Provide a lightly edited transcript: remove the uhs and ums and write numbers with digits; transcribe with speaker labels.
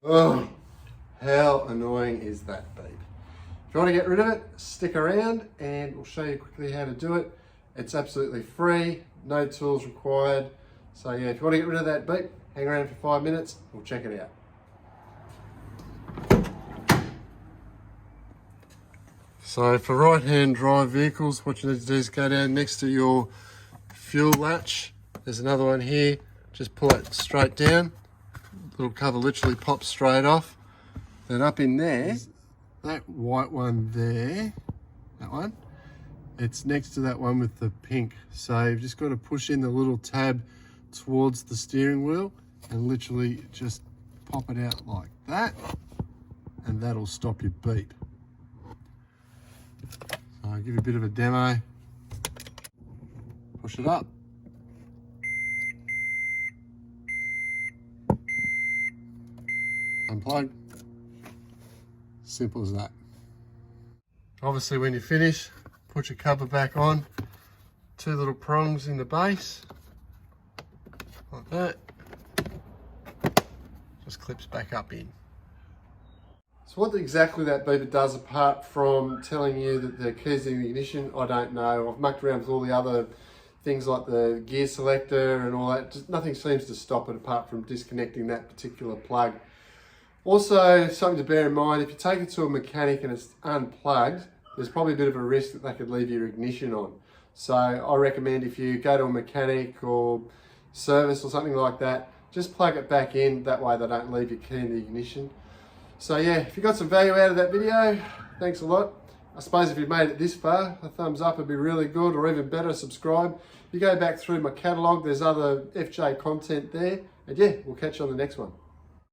Speaker 1: Oh, how annoying is that beep? If you want to get rid of it, stick around and we'll show you quickly how to do it. It's absolutely free, no tools required. So yeah, if you want to get rid of that beep, hang around for 5 minutes, we'll check it out. So for right-hand drive vehicles, what you need to do is go down next to your fuel latch. There's another one here. Just pull it straight down. The little cover literally pops straight off. Then up in there, that white one there, that one, it's next to that one with the pink. So you've just got to push in the little tab towards the steering wheel and literally just pop it out like that, and that'll stop your beep. So I'll give you a bit of a demo. Push it up. Unplug. Simple as that. Obviously when you finish, put your cover back on. 2 little prongs in the base, like that. Just clips back up in. So what exactly that beeper does, apart from telling you that the key's in the ignition, I don't know. I've mucked around with all the other things like the gear selector and all that. Just nothing seems to stop it apart from disconnecting that particular plug. Also, something to bear in mind, if you take it to a mechanic and it's unplugged, there's probably a bit of a risk that they could leave your ignition on. So I recommend if you go to a mechanic or service or something like that, just plug it back in. That way they don't leave your key in the ignition. So yeah, if you got some value out of that video, thanks a lot. I suppose if you've made it this far, a thumbs up would be really good, or even better, subscribe. If you go back through my catalogue, there's other FJ content there. And yeah, we'll catch you on the next one.